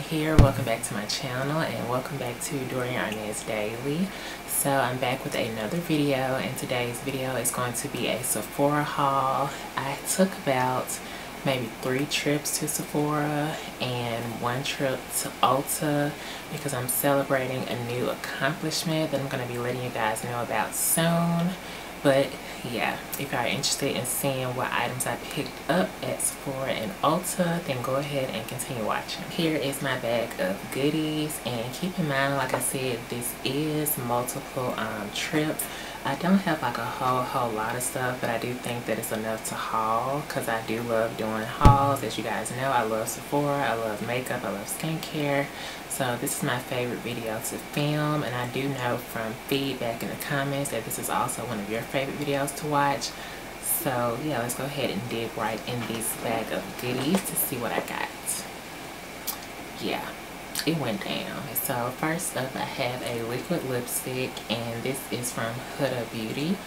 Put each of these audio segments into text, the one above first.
here. Welcome back to my channel and welcome back to DorianArnezDaily. So I'm back with another video, and today's video is going to be a Sephora haul. I took about maybe 3 trips to Sephora and 1 trip to Ulta because I'm celebrating a new accomplishment that I'm going to be letting you guys know about soon. But yeah, if you are interested in seeing what items I picked up at Sephora and Ulta, then go ahead and continue watching. Here is my bag of goodies, and keep in mind, like I said, this is multiple trips. I don't have like a whole lot of stuff, but I do think that it's enough to haul because I do love doing hauls. As you guys know, I love Sephora, I love makeup, I love skincare. So this is my favorite video to film, and I do know from feedback in the comments that this is also one of your favorite videos to watch. So yeah, let's go ahead and dig right in this bag of goodies to see what I got. Yeah, it went down. So first up, I have a liquid lipstick, and this is from Huda Beauty.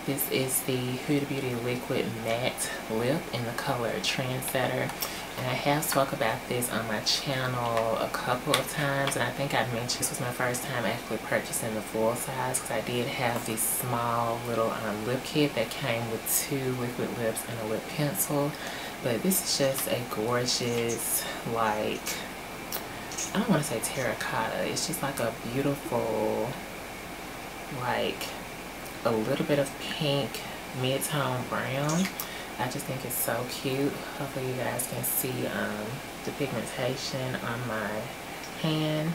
This is the Huda Beauty Liquid Matte Lip in the color Trendsetter. And I have spoke about this on my channel a couple of times, and I think I mentioned this was my first time actually purchasing the full size because I did have this small little lip kit that came with 2 liquid lips and a lip pencil. But this is just a gorgeous, like, I don't want to say terracotta, it's just like a beautiful, like a little bit of pink mid-tone brown. I just think it's so cute. Hopefully you guys can see the pigmentation on my hand.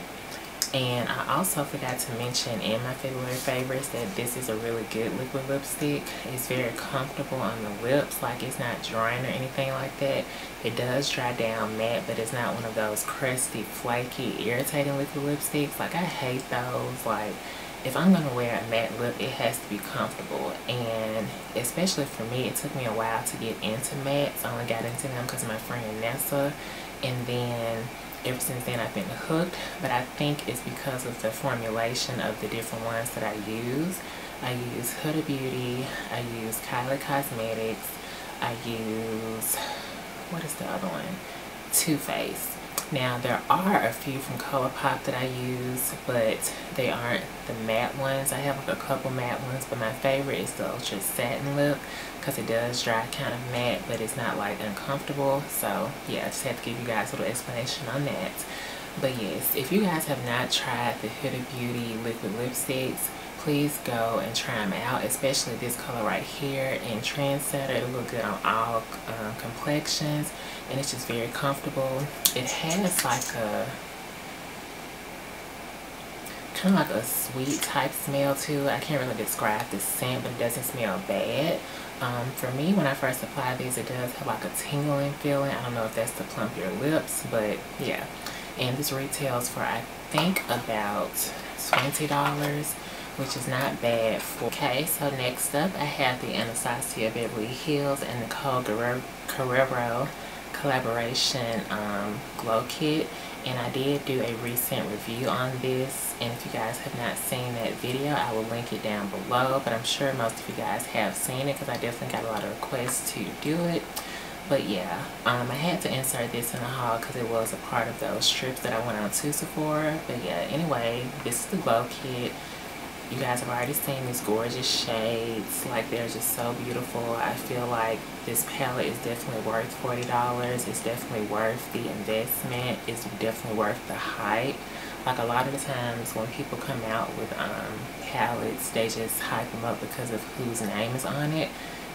And I also forgot to mention in my February favorites that this is a really good liquid lipstick. It's very comfortable on the lips, like it's not drying or anything like that. It does dry down matte, but it's not one of those crusty, flaky, irritating liquid lipsticks. Like I hate those. Like if I'm going to wear a matte lip, it has to be comfortable. And especially for me, it took me a while to get into mattes. I only got into them because of my friend Nessa. And then ever since then, I've been hooked. But I think it's because of the formulation of the different ones that I use. I use Huda Beauty. I use Kylie Cosmetics. I use, what is the other one? Too Faced. Now there are a few from ColourPop that I use, but they aren't the matte ones. I have like a couple matte ones, but my favorite is the Ultra Satin Lip because it does dry kind of matte, but it's not like uncomfortable. So yeah, I just have to give you guys a little explanation on that. But yes, if you guys have not tried the Huda Beauty liquid lipsticks, please go and try them out, especially this color right here in Trendsetter. It'll look good on all complexions, and it's just very comfortable. It has like a kind of like a sweet type smell to it. I can't really describe the scent, but it doesn't smell bad. For me, when I first apply these, it does have like a tingling feeling. I don't know if that's to plump your lips, but yeah. And this retails for I think about $20, which is not bad for. Okay, so next up I have the Anastasia Beverly Hills and Nicole Guerrero collaboration glow kit, and I did do a recent review on this, and if you guys have not seen that video, I will link it down below. But I'm sure most of you guys have seen it because I definitely got a lot of requests to do it. But yeah, I had to insert this in the haul because it was a part of those trips that I went on to Sephora. But yeah, anyway, this is the glow kit. You guys have already seen these gorgeous shades. Like, they're just so beautiful. I feel like this palette is definitely worth $40. It's definitely worth the investment. It's definitely worth the hype. Like, a lot of the times when people come out with palettes, they just hype them up because of whose name is on it.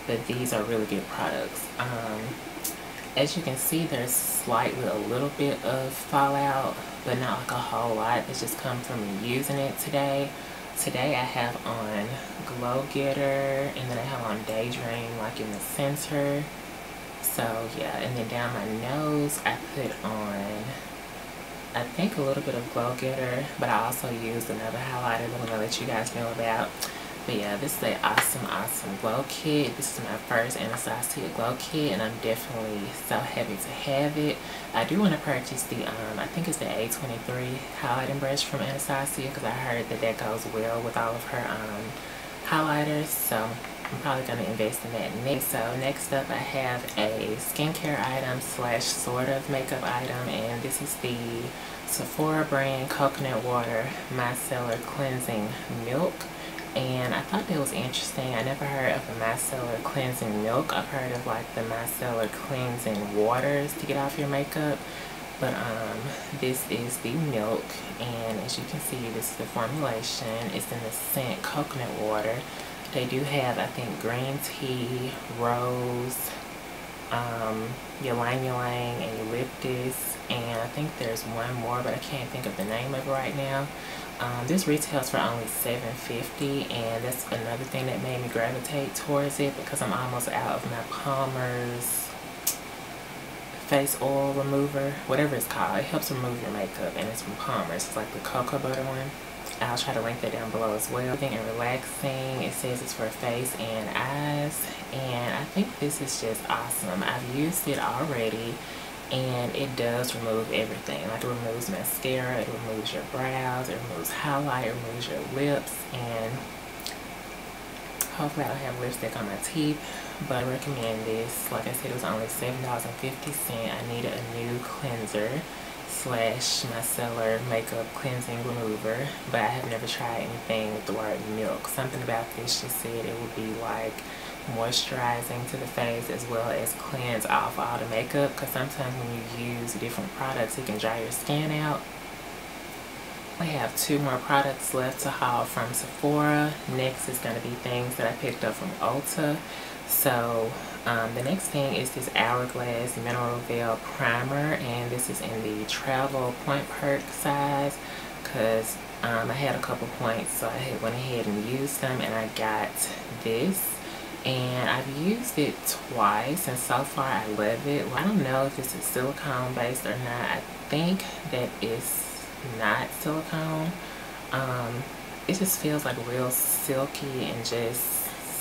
But these are really good products. As you can see, there's slightly a little bit of fallout, but not like a whole lot. It's just come from me using it today. Today I have on Glow Getter, and then I have on Daydream like in the center. So yeah, and then down my nose I put on, I think, a little bit of Glow Getter, but I also used another highlighter that I'm going to let you guys know about. But yeah, this is an awesome glow kit. This is my first Anastasia glow kit, and I'm definitely so happy to have it. I do want to purchase the, I think it's the A23 highlighting brush from Anastasia because I heard that that goes well with all of her highlighters. So I'm probably going to invest in that next. So next up I have a skincare item slash sort of makeup item, and this is the Sephora brand coconut water micellar cleansing milk. And I thought that was interesting. I never heard of a micellar cleansing milk. I've heard of like the micellar cleansing waters to get off your makeup. But this is the milk, and as you can see, this is the formulation. It's in the scent coconut water. They do have, I think, green tea, rose, ylang ylang, and eucalyptus, and I think there's one more, but I can't think of the name of it right now. This retails for only $7.50, and that's another thing that made me gravitate towards it, because I'm almost out of my Palmer's face oil remover, whatever it's called. It helps remove your makeup, and it's from Palmer's. It's like the cocoa butter one. I'll try to link that down below as well. And relaxing. It says it's for face and eyes, and I think this is just awesome. I've used it already, and it does remove everything. Like, it removes mascara, it removes your brows, it removes highlight, it removes your lips, and hopefully I don't have lipstick on my teeth. But I recommend this. Like I said, it was only $7.50. I needed a new cleanser slash micellar makeup cleansing remover, but I have never tried anything with the word milk. Something about this just said it would be like moisturizing to the face as well as cleanse off all the makeup, because sometimes when you use different products it can dry your skin out. I have 2 more products left to haul from Sephora. Next is going to be things that I picked up from Ulta. So the next thing is this Hourglass Mineral Veil Primer, and this is in the Travel Point Perk size, because I had a couple points, so I went ahead and used them, and I got this. And I've used it twice, and so far I love it. Well, I don't know if this is silicone based or not. I think that it's not silicone. It just feels like real silky and just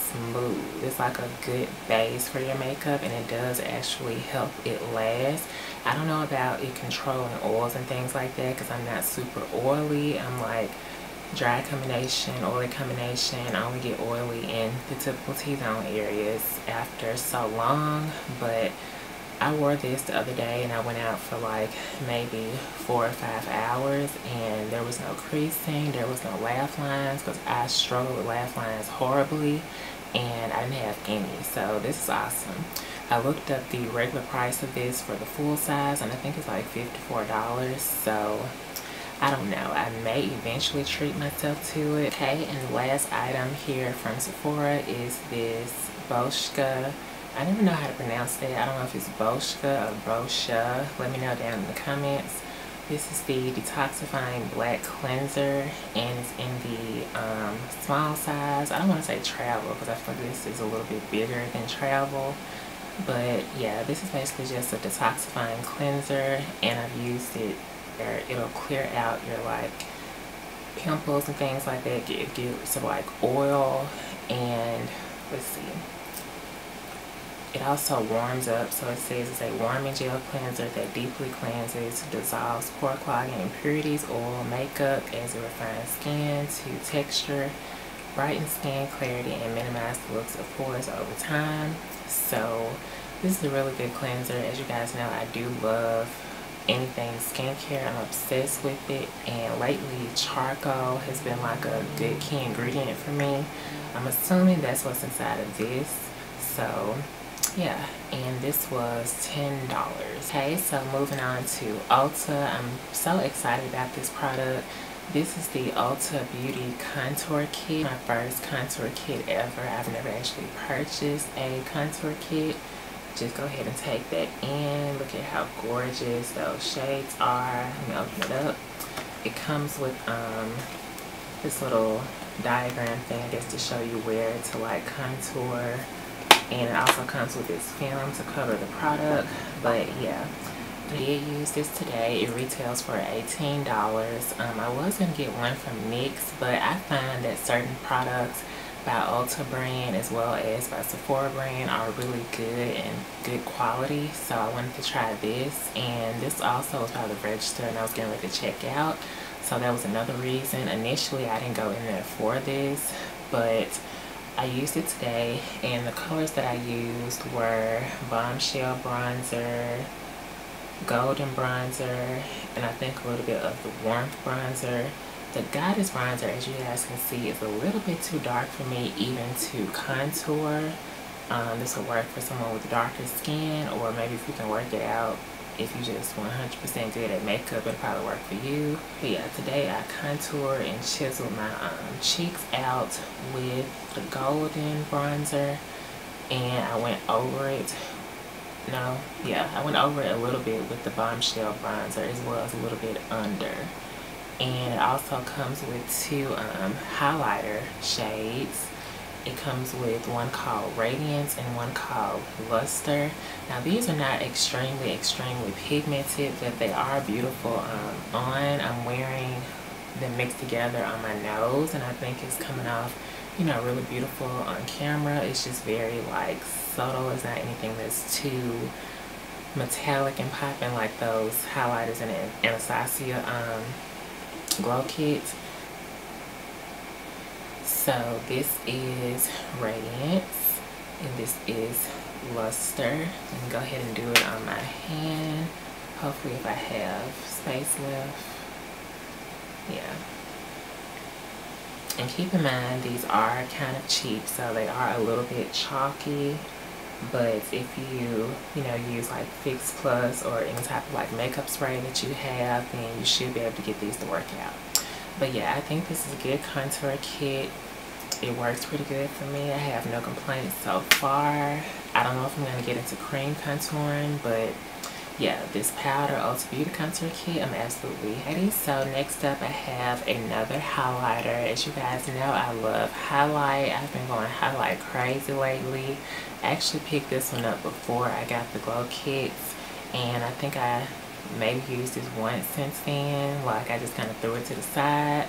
smooth. It's like a good base for your makeup, and it does actually help it last. I don't know about it controlling oils and things like that, because I'm not super oily. I'm like dry combination, oily combination. I only get oily in the typical T-zone areas after so long. But I wore this the other day, and I went out for like maybe 4 or 5 hours, and there was no creasing, there was no laugh lines, because I struggle with laugh lines horribly, and I didn't have any. So this is awesome. I looked up the regular price of this for the full size, and I think it's like $54. So I don't know. I may eventually treat myself to it. Okay, and the last item here from Sephora is this Boschka. I never know how to pronounce that. I don't know if it's Boschka or Boscha. Let me know down in the comments. This is the Detoxifying Black Cleanser, and it's in the small size. I don't want to say travel, because I feel like this is a little bit bigger than travel. But yeah, this is basically just a detoxifying cleanser, and I've used it where it'll clear out your like pimples and things like that. Get some like oil, and let's see. It also warms up, so it says it's a warming gel cleanser that deeply cleanses, dissolves pore clogging impurities, oil, makeup, as it refines skin to texture, brightens skin clarity, and minimize the looks of pores over time. So this is a really good cleanser. As you guys know, I do love anything skincare. I'm obsessed with it, and lately charcoal has been like a good key ingredient for me. I'm assuming that's what's inside of this. So yeah, and this was $10. Okay, so moving on to Ulta. I'm so excited about this product. This is the Ulta Beauty Contour Kit. My first contour kit ever. I've never actually purchased a contour kit. Just go ahead and take that in. Look at how gorgeous those shades are. Let me open it up. It comes with this little diagram thing, I guess, to show you where to like contour. And it also comes with this film to cover the product. But yeah, I did use this today. It retails for $18. I was going to get one from NYX, but I find that certain products by Ulta brand as well as by Sephora brand are really good and good quality. So I wanted to try this, and this also was probably registered and I was getting ready to check out. So that was another reason. Initially I didn't go in there for this, but I used it today, and the colors that I used were Bombshell Bronzer, golden bronzer, and I think a little bit of the warmth bronzer. The Goddess bronzer, as you guys can see, is a little bit too dark for me even to contour. This will work for someone with darker skin, or maybe if you can work it out, if you just 100% good at makeup, it'll probably work for you. But yeah, today I contour and chiseled my cheeks out with the golden bronzer, and I went over it. I went over it a little bit with the Bombshell bronzer, as well as a little bit under. And it also comes with two highlighter shades. It comes with one called Radiance and one called Luster. Now these are not extremely pigmented, but they are beautiful on. I'm wearing them mixed together on my nose, and I think it's coming off, you know, really beautiful on camera. It's just very like subtle. It's not anything that's too metallic and popping like those highlighters in Anastasia glow kits. So this is Radiance and this is Luster. Let me go ahead and do it on my hand. Hopefully if I have space left. Yeah. And keep in mind, these are kind of cheap, so they are a little bit chalky. But if you use like Fix Plus or any type of like makeup spray that you have, then you should be able to get these to work out. But yeah, I think this is a good contour kit. It works pretty good for me. I have no complaints so far. I don't know if I'm going to get into cream contouring, but yeah, this powder Ulta Beauty contour kit, I'm absolutely ready. So next up I have another highlighter. As you guys know, I love highlight. I've been going highlight crazy lately. I actually picked this one up before I got the glow kits, and I think I maybe used this once since then. Like, I just kind of threw it to the side.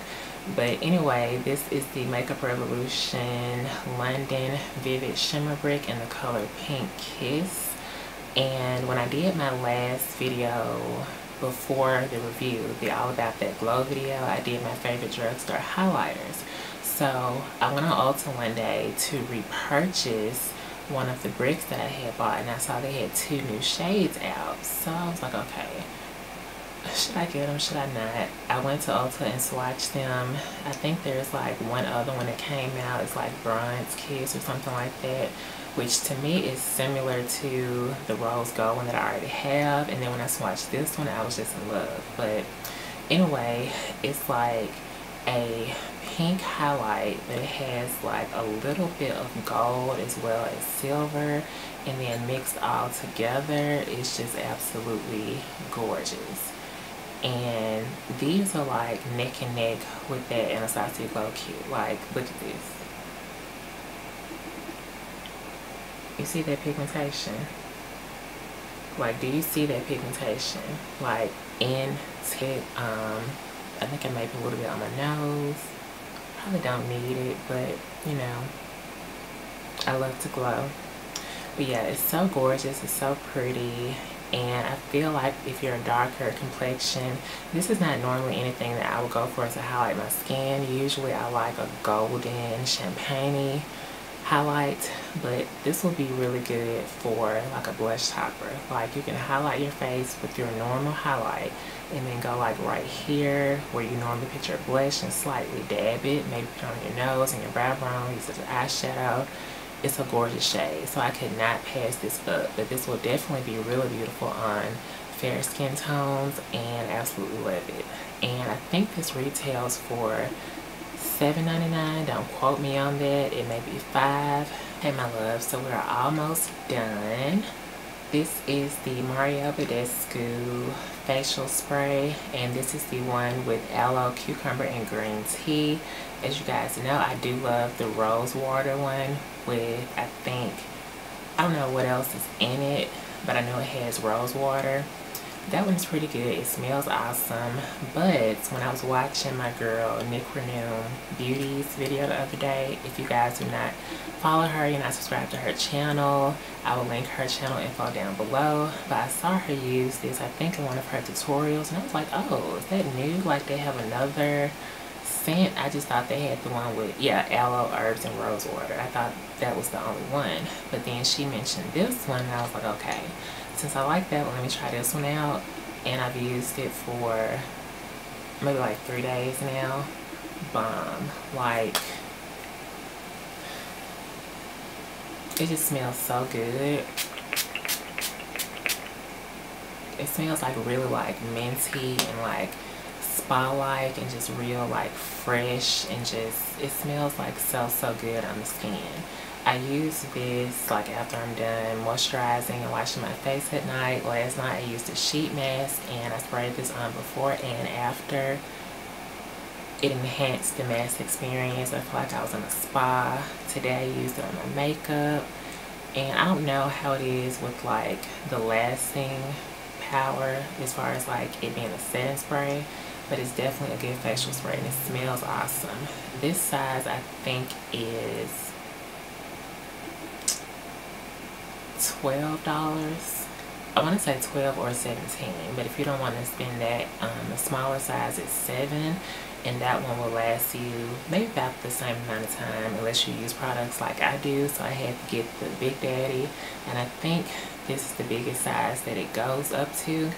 But anyway, this is the Makeup Revolution London Vivid Shimmer Brick in the color Pink Kiss. And when I did my last video before the review, the All About That Glow video, I did my favorite drugstore highlighters. So I went on Ulta one day to repurchase one of the bricks that I had bought, and I saw they had two new shades out. So I was like, okay, should I get them, should I not? I went to Ulta and swatched them. I think there's like one other one that came out. It's like Bronze Kiss or something like that, which to me is similar to the Rose Gold one that I already have. And then when I swatched this one, I was just in love. But anyway, it's like a pink highlight, but it has like a little bit of gold as well as silver, and then mixed all together. It's just absolutely gorgeous. And these are like neck and neck with that Anastasia Glow Kit. Like, look at this. You see that pigmentation? Like, do you see that pigmentation? Like, in tip, I think I may put a little bit on my nose. Probably don't need it, but you know, I love to glow. But yeah, it's so gorgeous, it's so pretty, and I feel like if you're a darker complexion, this is not normally anything that I would go for to highlight my skin. Usually I like a golden champagne-y highlight, but this will be really good for like a blush topper. Like, you can highlight your face with your normal highlight and then go like right here where you normally put your blush and slightly dab it, maybe put it on your nose and your brow bone, use it as eyeshadow. It's a gorgeous shade, so I could not pass this up. But this will definitely be really beautiful on fair skin tones, and absolutely love it. And I think this retails for $7.99. Don't quote me on that. It may be $5. Hey my love, so we're almost done. This is the Mario Badescu facial spray, and this is the one with aloe, cucumber, and green tea. As you guys know, I do love the rose water one with, I don't know what else is in it, but I know it has rose water. That one's pretty good. It smells awesome. But when I was watching my girl Nicrenoon Beauty's video the other day, if you guys do not follow her, you're not subscribed to her channel, I will link her channel info down below. But I saw her use this, I think, in one of her tutorials, and I was like, oh, is that new? Like, they have another scent? I just thought they had the one with, yeah, aloe, herbs, and rose water. I thought that was the only one. But then she mentioned this one, and I was like, okay. since I like that one, let me try this one out. And I've used it for maybe like 3 days now. Bomb. Like, it just smells so good. It smells like really like minty and like spa-like and just real like fresh, and just it smells like so good on the skin. I use this like after I'm done moisturizing and washing my face at night. Last night I used a sheet mask and I sprayed this on before and after. It enhanced the mask experience. I feel like I was in a spa. Today I used it on my makeup, and I don't know how it is with like the lasting power as far as like it being a setting spray, but it's definitely a good facial spray and it smells awesome. This size I think is $12. I want to say 12 or 17, but if you don't want to spend that, the smaller size is 7, and that one will last you maybe about the same amount of time unless you use products like I do. So I had to get the Big Daddy, and I think this is the biggest size that it goes up to,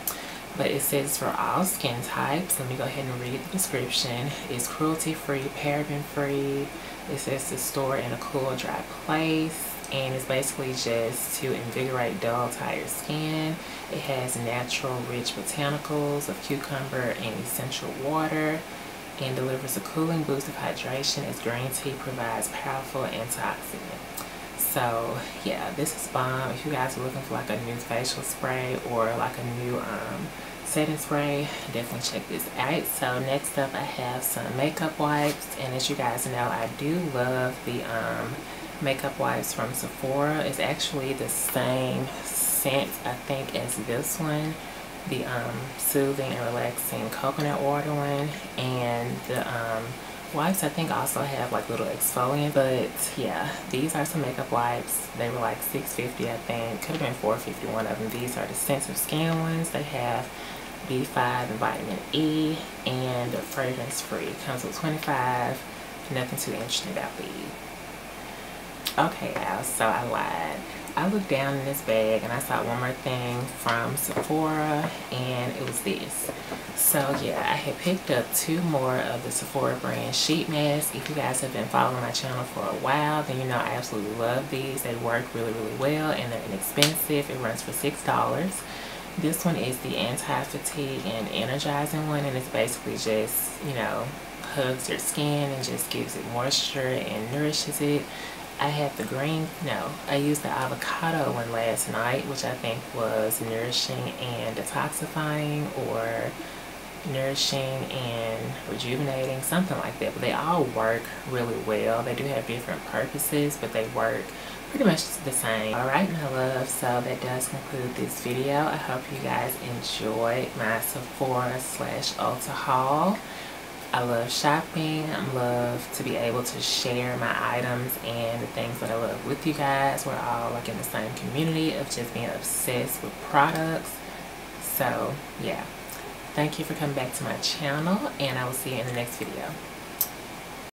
but it says for all skin types. Let me go ahead and read the description. It's cruelty free, paraben free. It says to store in a cool, dry place, and it's basically just to invigorate dull, tired skin. It has natural rich botanicals of cucumber and essential water, and delivers a cooling boost of hydration as green tea provides powerful antioxidant. So yeah, this is bomb. If you guys are looking for like a new facial spray or like a new setting spray, definitely check this out. So next up I have some makeup wipes, and as you guys know, I do love the makeup wipes from Sephora. It's actually the same scent I think as this one, the soothing and relaxing coconut water one, and the wipes I think also have like little exfoliant. But yeah, these are some makeup wipes. They were like $6.50 I think, could have been $4.50 one of them. These are the sensitive skin ones. They have B5 and vitamin E, and they're fragrance free. Comes with 25. Nothing too interesting about these. Okay guys, so I lied. I looked down in this bag and I saw one more thing from Sephora, and it was this. So yeah, I had picked up 2 more of the Sephora brand sheet masks. If you guys have been following my channel for a while, then you know I absolutely love these. They work really well, and they're inexpensive. It runs for $6. This one is the anti-fatigue and energizing one, and it's basically just, you know, hugs your skin and just gives it moisture and nourishes it. I had the green, no, I used the avocado one last night, which I think was nourishing and detoxifying, or nourishing and rejuvenating, something like that. But they all work really well. They do have different purposes, but they work pretty much the same. Alright, my love, so that does conclude this video. I hope you guys enjoyed my Sephora / Ulta haul. I love shopping. I love to be able to share my items and the things that I love with you guys. We're all like in the same community of just being obsessed with products. So yeah, thank you for coming back to my channel, and I will see you in the next video.